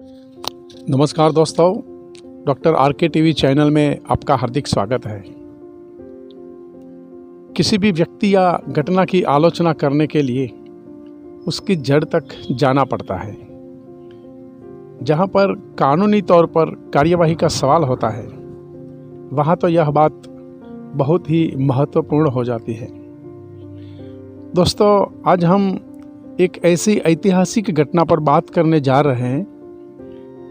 नमस्कार दोस्तों, doctor R के टीवी चैनल में आपका हार्दिक स्वागत है। किसी भी व्यक्ति या घटना की आलोचना करने के लिए उसकी जड़ तक जाना पड़ता है। जहाँ पर कानूनी तौर पर कार्यवाही का सवाल होता है, वहाँ तो यह बात बहुत ही महत्वपूर्ण हो जाती है। दोस्तों, आज हम एक ऐसी ऐतिहासिक घटना पर बात करने जा रहे हैं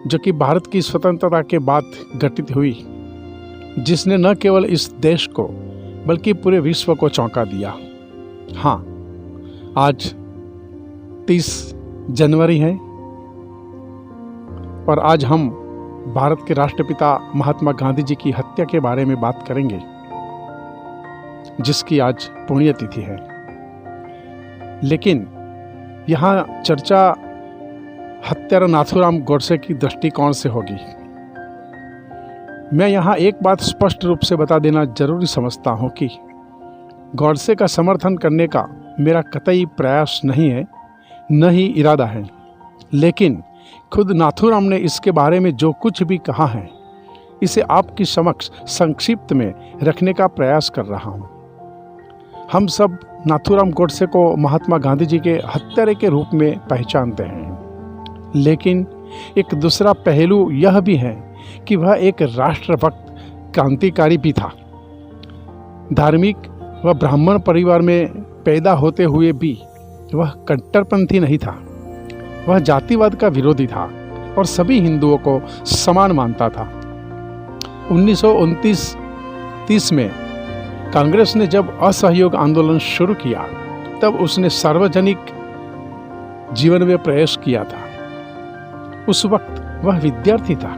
जो कि भारत की स्वतंत्रता के बाद घटित हुई, जिसने न केवल इस देश को बल्कि पूरे विश्व को चौंका दिया। हाँ, आज 30 जनवरी है और आज हम भारत के राष्ट्रपिता महात्मा गांधी जी की हत्या के बारे में बात करेंगे, जिसकी आज पुण्यतिथि है। लेकिन यहाँ चर्चा हत्यारा नाथूराम गोडसे की दृष्टिकोण से होगी। मैं यहाँ एक बात स्पष्ट रूप से बता देना जरूरी समझता हूँ कि गोडसे का समर्थन करने का मेरा कतई प्रयास नहीं है, न ही इरादा है। लेकिन खुद नाथूराम ने इसके बारे में जो कुछ भी कहा है, इसे आपकी समक्ष संक्षिप्त में रखने का प्रयास कर रहा हूँ। हम सब नाथूराम गोडसे को महात्मा गांधी जी के हत्यारे के रूप में पहचानते हैं, लेकिन एक दूसरा पहलू यह भी है कि वह एक राष्ट्रभक्त क्रांतिकारी भी था। धार्मिक व ब्राह्मण परिवार में पैदा होते हुए भी वह कट्टरपंथी नहीं था। वह जातिवाद का विरोधी था और सभी हिंदुओं को समान मानता था। 1929-30 में कांग्रेस ने जब असहयोग आंदोलन शुरू किया, तब उसने सार्वजनिक जीवन में प्रवेश किया था। उस वक्त वह विद्यार्थी था।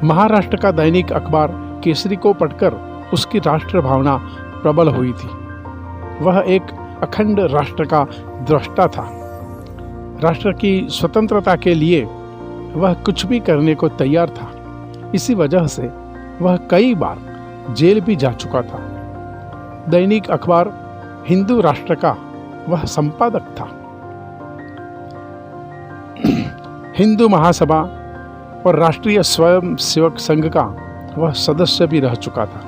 महाराष्ट्र का दैनिक अखबार केसरी को पढ़कर उसकी राष्ट्र भावना प्रबल हुई थी। वह एक अखंड राष्ट्र का दृष्टा था। राष्ट्र की स्वतंत्रता के लिए वह कुछ भी करने को तैयार था। इसी वजह से वह कई बार जेल भी जा चुका था। दैनिक अखबार हिंदू राष्ट्र का वह संपादक था। हिंदू महासभा और राष्ट्रीय स्वयं सेवक संघ का वह सदस्य भी रह चुका था।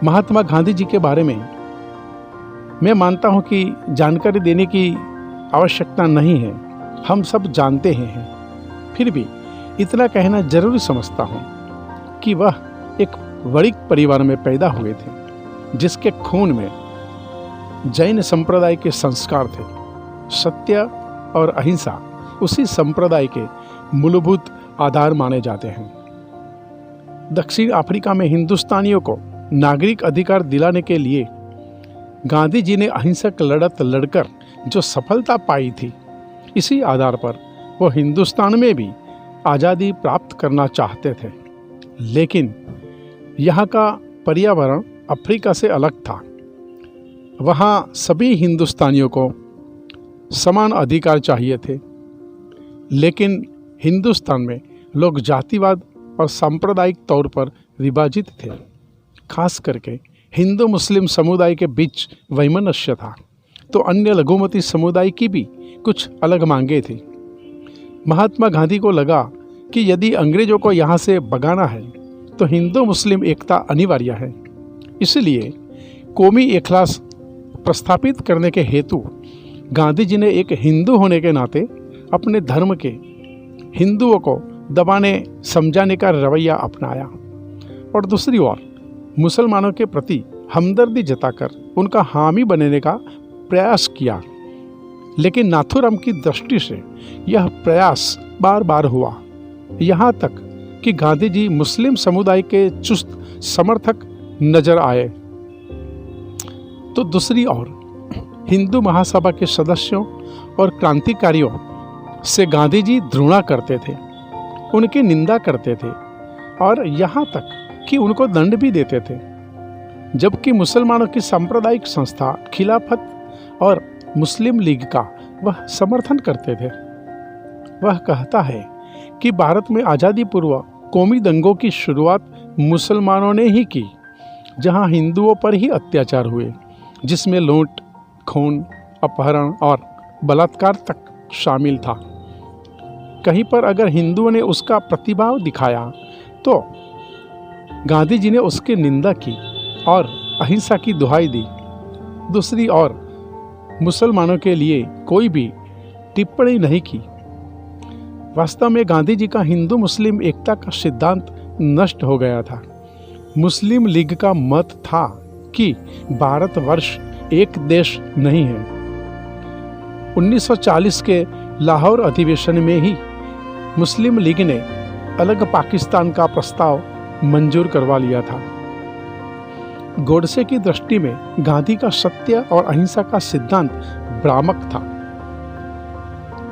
महात्मा गांधी जी के बारे में मैं मानता हूं कि जानकारी देने की आवश्यकता नहीं है, हम सब जानते हैं। फिर भी इतना कहना जरूरी समझता हूं कि वह एक वणिक परिवार में पैदा हुए थे, जिसके खून में जैन संप्रदाय के संस्कार थे। सत्य और अहिंसा उसी संप्रदाय के मूलभूत आधार माने जाते हैं। दक्षिण अफ्रीका में हिंदुस्तानियों को नागरिक अधिकार दिलाने के लिए गांधी जी ने अहिंसक लड़त लड़कर जो सफलता पाई थी, इसी आधार पर वो हिंदुस्तान में भी आज़ादी प्राप्त करना चाहते थे। लेकिन यहाँ का पर्यावरण अफ्रीका से अलग था। वहाँ सभी हिंदुस्तानियों को समान अधिकार चाहिए थे, लेकिन हिंदुस्तान में लोग जातिवाद और सांप्रदायिक तौर पर विभाजित थे। खास करके हिंदू मुस्लिम समुदाय के बीच वैमनस्य था, तो अन्य लघुमती समुदाय की भी कुछ अलग मांगे थी। महात्मा गांधी को लगा कि यदि अंग्रेजों को यहाँ से भगाना है तो हिंदू मुस्लिम एकता अनिवार्य है। इसलिए कौमी इखलास प्रस्थापित करने के हेतु गांधी जी ने एक हिंदू होने के नाते अपने धर्म के हिंदुओं को दबाने समझाने का रवैया अपनाया और दूसरी ओर मुसलमानों के प्रति हमदर्दी जताकर उनका हामी बनने का प्रयास किया। लेकिन नाथूराम की दृष्टि से यह प्रयास बार बार हुआ, यहाँ तक कि गांधी जी मुस्लिम समुदाय के चुस्त समर्थक नजर आए। तो दूसरी ओर हिंदू महासभा के सदस्यों और क्रांतिकारियों से गांधी जी घृणा करते थे, उनकी निंदा करते थे और यहाँ तक कि उनको दंड भी देते थे। जबकि मुसलमानों की सांप्रदायिक संस्था खिलाफत और मुस्लिम लीग का वह समर्थन करते थे। वह कहता है कि भारत में आज़ादी पूर्व कौमी दंगों की शुरुआत मुसलमानों ने ही की, जहां हिंदुओं पर ही अत्याचार हुए, जिसमें लूट, खून, अपहरण और बलात्कार तक शामिल था। कहीं पर अगर हिंदुओं ने उसका प्रतिभाव दिखाया तो गांधी जी ने उसकी निंदा की और अहिंसा की दुहाई दी। दूसरी ओर मुसलमानों के लिए कोई भी टिप्पणी नहीं की। वास्तव में गांधी जी का हिंदू मुस्लिम एकता का सिद्धांत नष्ट हो गया था। मुस्लिम लीग का मत था कि भारतवर्ष एक देश नहीं है। 1940 के लाहौर अधिवेशन में ही मुस्लिम लीग ने अलग पाकिस्तान का प्रस्ताव मंजूर करवा लिया था। गोडसे की दृष्टि में गांधी का सत्य और अहिंसा का सिद्धांत भ्रामक था।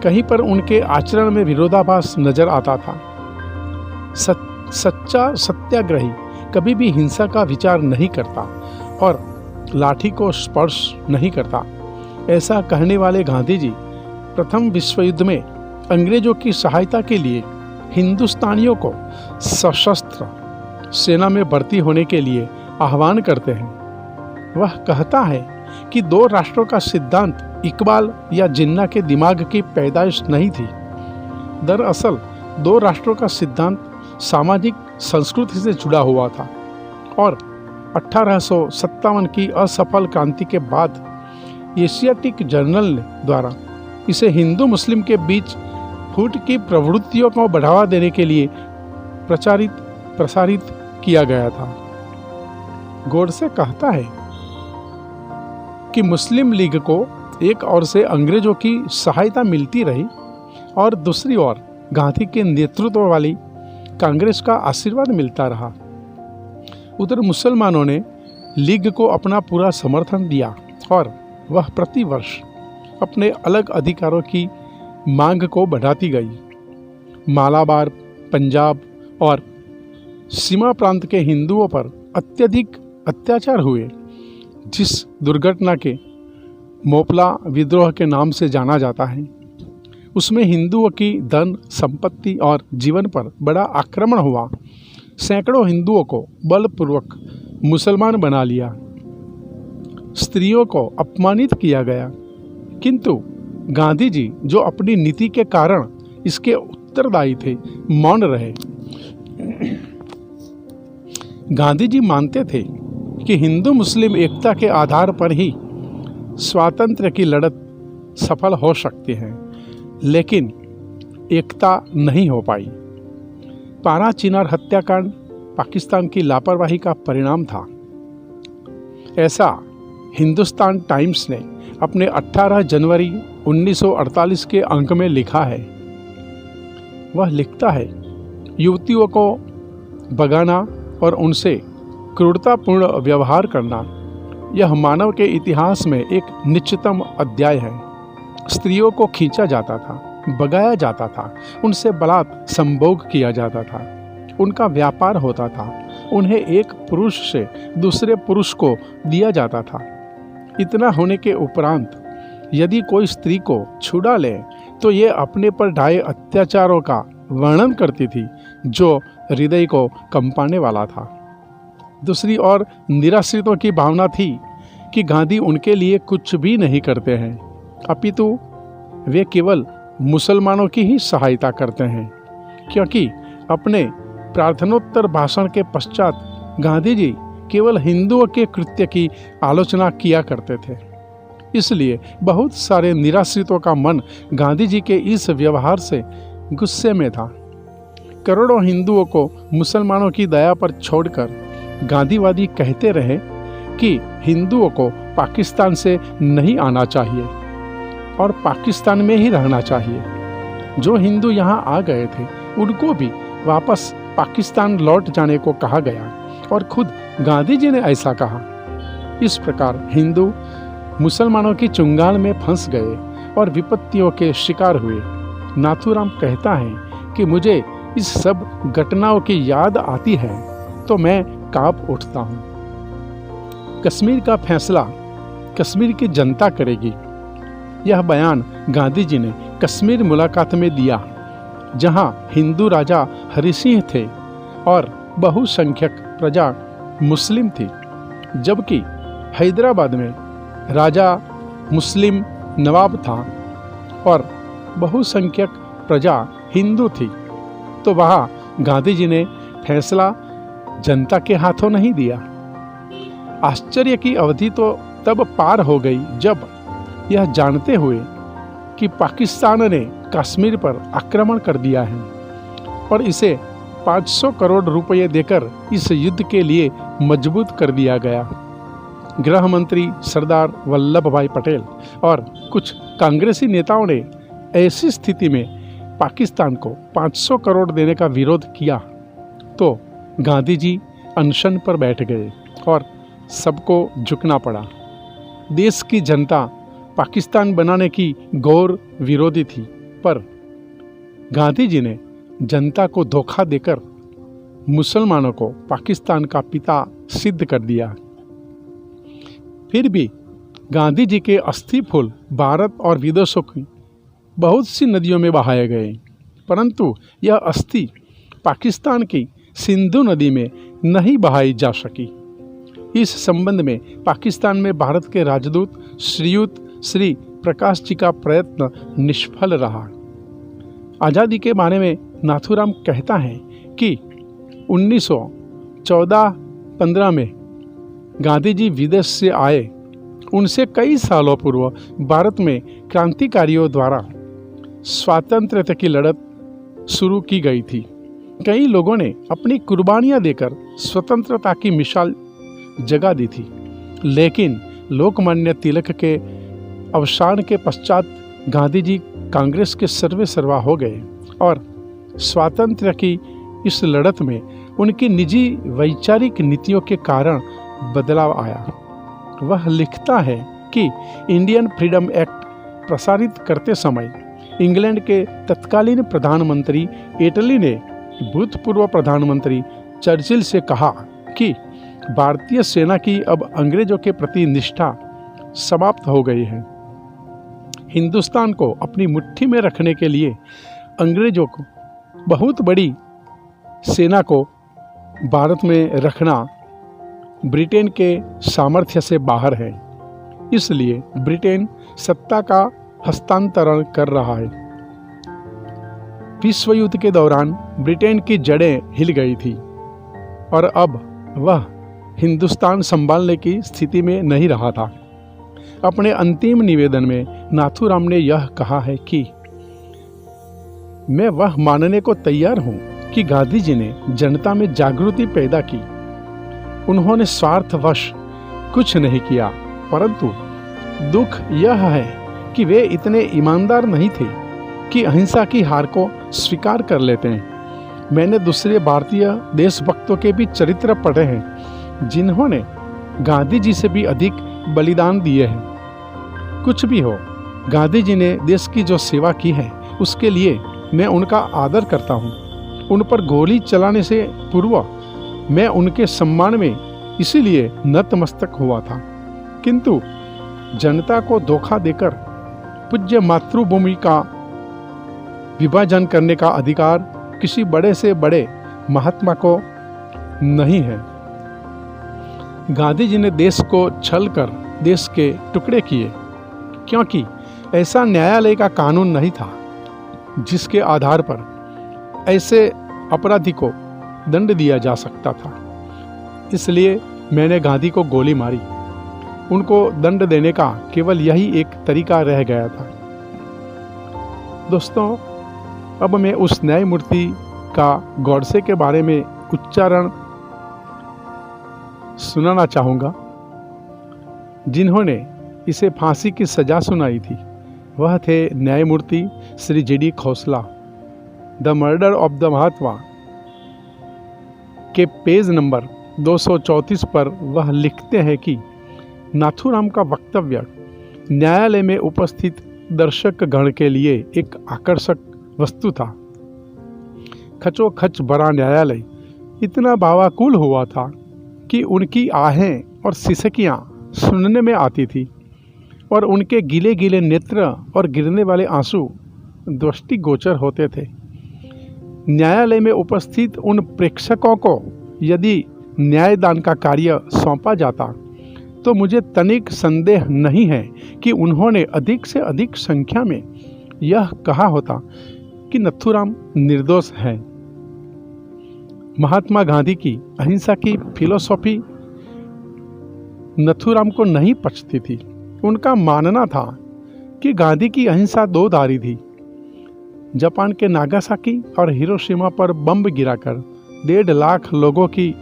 कहीं पर उनके आचरण में विरोधाभास नजर आता था। सच्चा सत्याग्रही कभी भी हिंसा का विचार नहीं करता और लाठी को स्पर्श नहीं करता। ऐसा कहने वाले गांधी जी प्रथम विश्व युद्ध में अंग्रेजों की सहायता के लिए हिंदुस्तानियों को सशस्त्र सेना में भर्ती होने के लिए आह्वान करते हैं। वह कहता है कि दो राष्ट्रों का सिद्धांत इकबाल या जिन्ना के दिमाग की पैदाइश नहीं थी। दरअसल दो राष्ट्रों का सिद्धांत सामाजिक संस्कृति से जुड़ा हुआ था और 1857 की असफल क्रांति के बाद एशियाटिक जर्नल द्वारा इसे हिंदू मुस्लिम के बीच फूट की प्रवृत्तियों को बढ़ावा देने के लिए प्रसारित किया गया था। गोडसे कहता है कि मुस्लिम लीग को एक ओर से अंग्रेजों की सहायता मिलती रही और दूसरी ओर गांधी के नेतृत्व वाली कांग्रेस का आशीर्वाद मिलता रहा। उधर मुसलमानों ने लीग को अपना पूरा समर्थन दिया और वह प्रतिवर्ष अपने अलग अधिकारों की मांग को बढ़ाती गई। मालाबार, पंजाब और सीमा प्रांत के हिंदुओं पर अत्यधिक अत्याचार हुए, जिस दुर्घटना के मोपला विद्रोह के नाम से जाना जाता है। उसमें हिंदुओं की धन संपत्ति और जीवन पर बड़ा आक्रमण हुआ। सैकड़ों हिंदुओं को बलपूर्वक मुसलमान बना लिया। स्त्रियों को अपमानित किया गया, किंतु गांधी जी जो अपनी नीति के कारण इसके उत्तरदायी थे, मौन रहे। गांधी जी मानते थे कि हिंदू मुस्लिम एकता के आधार पर ही स्वातंत्र्य की लड़त सफल हो सकती है, लेकिन एकता नहीं हो पाई। पारा चिनार हत्याकांड पाकिस्तान की लापरवाही का परिणाम था। ऐसा हिंदुस्तान टाइम्स ने अपने 18 जनवरी 1948 के अंक में लिखा है। वह लिखता है, युवतियों को भगाना और उनसे क्रूरतापूर्ण व्यवहार करना यह मानव के इतिहास में एक निश्चितम अध्याय है। स्त्रियों को खींचा जाता था, भगाया जाता था, उनसे बलात् संभोग किया जाता था, उनका व्यापार होता था, उन्हें एक पुरुष से दूसरे पुरुष को दिया जाता था। इतना होने के उपरांत यदि कोई स्त्री को छुड़ा ले तो ये अपने पर ढाए अत्याचारों का वर्णन करती थी, जो हृदय को कंपाने वाला था। दूसरी ओर निराश्रितों की भावना थी कि गांधी उनके लिए कुछ भी नहीं करते हैं, अपितु वे केवल मुसलमानों की ही सहायता करते हैं, क्योंकि अपने प्रार्थनोत्तर भाषण के पश्चात गांधी जी केवल हिंदुओं के कृत्य की आलोचना किया करते थे। इसलिए बहुत सारे निराश्रितों का मन गांधी जी के इस व्यवहार से गुस्से में था। करोड़ों हिंदुओं को मुसलमानों की दया पर छोड़कर गांधीवादी कहते रहे कि हिंदुओं को पाकिस्तान से नहीं आना चाहिए और पाकिस्तान में ही रहना चाहिए। जो हिंदू यहाँ आ गए थे उनको भी वापस पाकिस्तान लौट जाने को कहा गया और खुद गांधी जी ने ऐसा कहा। इस प्रकार हिंदू मुसलमानों की चुंगाल में फंस गए और विपत्तियों के शिकार हुए। नाथूराम कहता है कि मुझे इस सब घटनाओं की याद आती है तो मैं कांप उठता हूँ। कश्मीर का फैसला कश्मीर की जनता करेगी। यह बयान गांधी जी ने कश्मीर मुलाकात में दिया, जहां हिंदू राजा हरि सिंह थे और बहुसंख्यक प्रजा मुस्लिम थी, जबकि हैदराबाद में राजा मुस्लिम नवाब था और बहुसंख्यक प्रजा हिंदू थी, तो वहाँ गांधी जी ने फैसला जनता के हाथों नहीं दिया। आश्चर्य की अवधि तो तब पार हो गई जब यह जानते हुए कि पाकिस्तान ने कश्मीर पर आक्रमण कर दिया है और इसे 500 करोड़ रुपए देकर इस युद्ध के लिए मजबूत कर दिया गया। गृह मंत्री सरदार वल्लभ भाई पटेल और कुछ कांग्रेसी नेताओं ने ऐसी स्थिति में पाकिस्तान को 500 करोड़ देने का विरोध किया तो गांधी जी अनशन पर बैठ गए और सबको झुकना पड़ा। देश की जनता पाकिस्तान बनाने की घोर विरोधी थी, पर गांधी जी ने जनता को धोखा देकर मुसलमानों को पाकिस्तान का पिता सिद्ध कर दिया। फिर भी गांधी जी के अस्थि फूल भारत और विदेशों की बहुत सी नदियों में बहाए गए, परंतु यह अस्थि पाकिस्तान की सिंधु नदी में नहीं बहाई जा सकी। इस संबंध में पाकिस्तान में भारत के राजदूत श्रीयुत श्री प्रकाश जी का प्रयत्न निष्फल रहा। आज़ादी के बारे में नाथूराम कहता है कि 1914-15 में गांधी जी विदेश से आए। उनसे कई सालों पूर्व भारत में क्रांतिकारियों द्वारा स्वातंत्र्यता की लड़त शुरू की गई थी। कई लोगों ने अपनी कुर्बानियां देकर स्वतंत्रता की मिसाल जगा दी थी, लेकिन लोकमान्य तिलक के अवसान के पश्चात गांधी जी कांग्रेस के सर्वेसर्वा हो गए और स्वातंत्र्य की इस लड़त में उनकी निजी वैचारिक नीतियों के कारण बदलाव आया। वह लिखता है कि इंडियन फ्रीडम एक्ट प्रसारित करते समय इंग्लैंड के तत्कालीन प्रधानमंत्री एटली ने भूतपूर्व प्रधानमंत्री चर्चिल से कहा कि भारतीय सेना की अब अंग्रेजों के प्रति निष्ठा समाप्त हो गई है। हिंदुस्तान को अपनी मुट्ठी में रखने के लिए अंग्रेजों को बहुत बड़ी सेना को भारत में रखना ब्रिटेन के सामर्थ्य से बाहर है, इसलिए ब्रिटेन सत्ता का हस्तांतरण कर रहा है। विश्व युद्ध के दौरान ब्रिटेन की जड़ें हिल गई थी और अब वह हिंदुस्तान संभालने की स्थिति में नहीं रहा था। अपने अंतिम निवेदन में नाथूराम ने यह कहा है कि मैं वह मानने को तैयार हूं कि गांधी जी ने जनता में जागृति पैदा की। उन्होंने स्वार्थवश कुछ नहीं किया, परंतु दुख यह है कि वे इतने ईमानदार नहीं थे कि अहिंसा की हार को स्वीकार कर लेते हैं। मैंने दूसरे भारतीय देशभक्तों के भी चरित्र पढ़े हैं जिन्होंने गांधी जी से भी अधिक बलिदान दिए हैं। कुछ भी हो, गांधी जी ने देश की जो सेवा की है उसके लिए मैं उनका आदर करता हूँ। उन पर गोली चलाने से पूर्व मैं उनके सम्मान में इसीलिए नतमस्तक हुआ था, किंतु जनता को धोखा देकर पूज्य मातृभूमि का विभाजन करने का अधिकार किसी बड़े से बड़े महात्मा को नहीं है। गांधी जी ने देश को छल कर देश के टुकड़े किए, क्योंकि ऐसा न्यायालय का कानून नहीं था जिसके आधार पर ऐसे अपराधी को दंड दिया जा सकता था। इसलिए मैंने गांधी को गोली मारी। उनको दंड देने का केवल यही एक तरीका रह गया था। दोस्तों, अब मैं उस न्यायमूर्ति का गॉडसे के बारे में उच्चारण सुनाना चाहूँगा जिन्होंने इसे फांसी की सजा सुनाई थी। वह थे न्यायमूर्ति Shri G D. Khosla. The murder of the Mahatma के पेज नंबर 234 पर वह लिखते हैं कि नाथूराम का वक्तव्य न्यायालय में उपस्थित दर्शक गण के लिए एक आकर्षक वस्तु था। खचोखच भरा न्यायालय इतना भावाकुल हुआ था कि उनकी आहें और सिसकियां सुनने में आती थी और उनके गीले गीले नेत्र और गिरने वाले आंसू दृष्टिगोचर होते थे। न्यायालय में उपस्थित उन प्रेक्षकों को यदि न्यायदान का कार्य सौंपा जाता तो मुझे तनिक संदेह नहीं है कि उन्होंने अधिक से अधिक संख्या में यह कहा होता कि नथुराम निर्दोष हैं। महात्मा गांधी की अहिंसा की फिलॉसफी नथुराम को नहीं पचती थी। उनका मानना था कि गांधी की अहिंसा दो धारी थी। जापान के नागासाकी और हिरोशिमा पर बम गिराकर 1.5 लाख लोगों की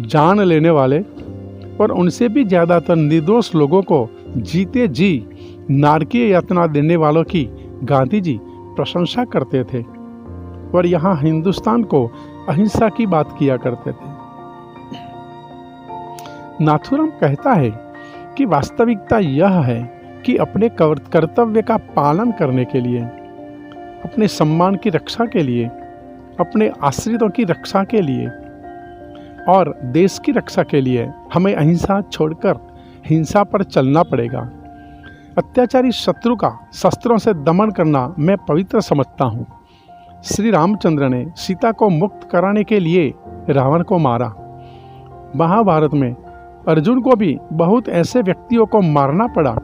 जान लेने वाले और उनसे भी ज़्यादातर निर्दोष लोगों को जीते जी नारकीय यातना देने वालों की गांधी जी प्रशंसा करते थे और यहाँ हिंदुस्तान को अहिंसा की बात किया करते थे। नाथुराम कहता है कि वास्तविकता यह है कि अपने कर्तव्य का पालन करने के लिए, अपने सम्मान की रक्षा के लिए, अपने आश्रितों की रक्षा के लिए और देश की रक्षा के लिए हमें अहिंसा छोड़कर हिंसा पर चलना पड़ेगा। अत्याचारी शत्रु का शस्त्रों से दमन करना मैं पवित्र समझता हूँ। श्री रामचंद्र ने सीता को मुक्त कराने के लिए रावण को मारा। महाभारत में अर्जुन को भी बहुत ऐसे व्यक्तियों को मारना पड़ा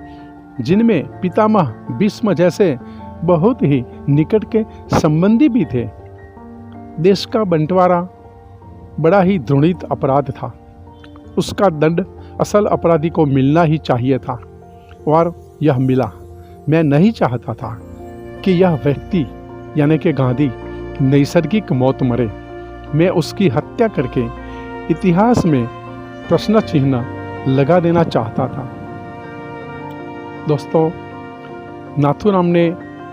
जिनमें पितामह भीष्म जैसे बहुत ही निकट के संबंधी भी थे। देश का बंटवारा बड़ा ही घृणित अपराध था। उसका दंड असल अपराधी को मिलना ही चाहिए था और यह मिला। मैं नहीं चाहता था कि यह व्यक्ति यानी कि गांधी नैसर्गिक मौत मरे। मैं उसकी हत्या करके इतिहास में प्रश्न चिन्ह लगा देना चाहता था। दोस्तों, नाथुराम ने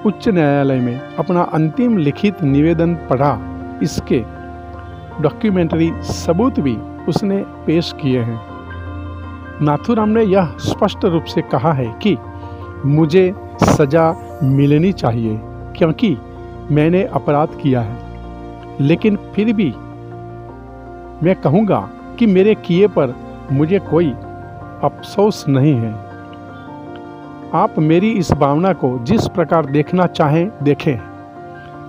उच्च न्यायालय में अपना अंतिम लिखित निवेदन पढ़ा। इसके डॉक्यूमेंट्री सबूत भी उसने पेश किए हैं। नाथुराम ने यह स्पष्ट रूप से कहा है कि मुझे सजा मिलनी चाहिए क्योंकि मैंने अपराध किया है, लेकिन फिर भी मैं कहूँगा कि मेरे किए पर मुझे कोई अफसोस नहीं है। आप मेरी इस भावना को जिस प्रकार देखना चाहें देखें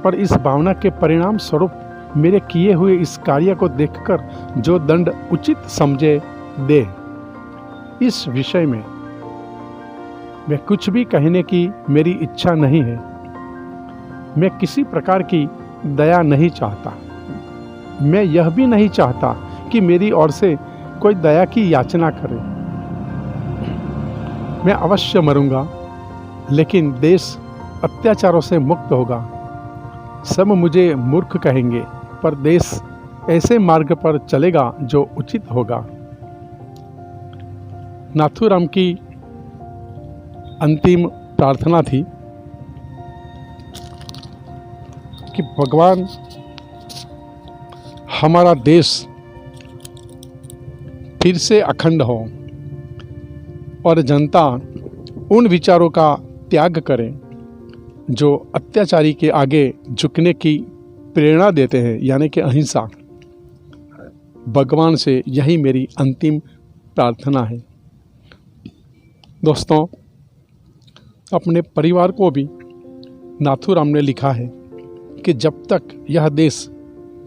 और इस भावना के परिणाम स्वरूप मेरे किए हुए इस कार्य को देखकर जो दंड उचित समझे दे। इस विषय में मैं कुछ भी कहने की मेरी इच्छा नहीं है। मैं किसी प्रकार की दया नहीं चाहता। मैं यह भी नहीं चाहता कि मेरी ओर से कोई दया की याचना करे। मैं अवश्य मरूंगा, लेकिन देश अत्याचारों से मुक्त होगा। सब मुझे मूर्ख कहेंगे, पर देश ऐसे मार्ग पर चलेगा जो उचित होगा। नाथुराम की अंतिम प्रार्थना थी कि भगवान हमारा देश फिर से अखंड हो और जनता उन विचारों का त्याग करे जो अत्याचारी के आगे झुकने की प्रेरणा देते हैं, यानी कि अहिंसा। भगवान से यही मेरी अंतिम प्रार्थना है। दोस्तों, अपने परिवार को भी नाथुराम ने लिखा है कि जब तक यह देश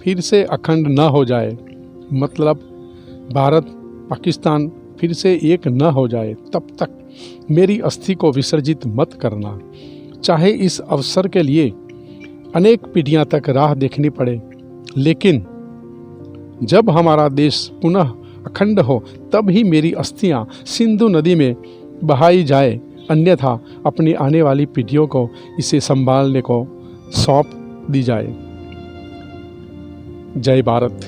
फिर से अखंड न हो जाए, मतलब भारत पाकिस्तान फिर से एक न हो जाए, तब तक मेरी अस्थि को विसर्जित मत करना। चाहे इस अवसर के लिए अनेक पीढ़ियां तक राह देखनी पड़े, लेकिन जब हमारा देश पुनः अखंड हो तब ही मेरी अस्थियां सिंधु नदी में बहाई जाए, अन्यथा अपनी आने वाली पीढ़ियों को इसे संभालने को सौंप दी जाए। जय भारत।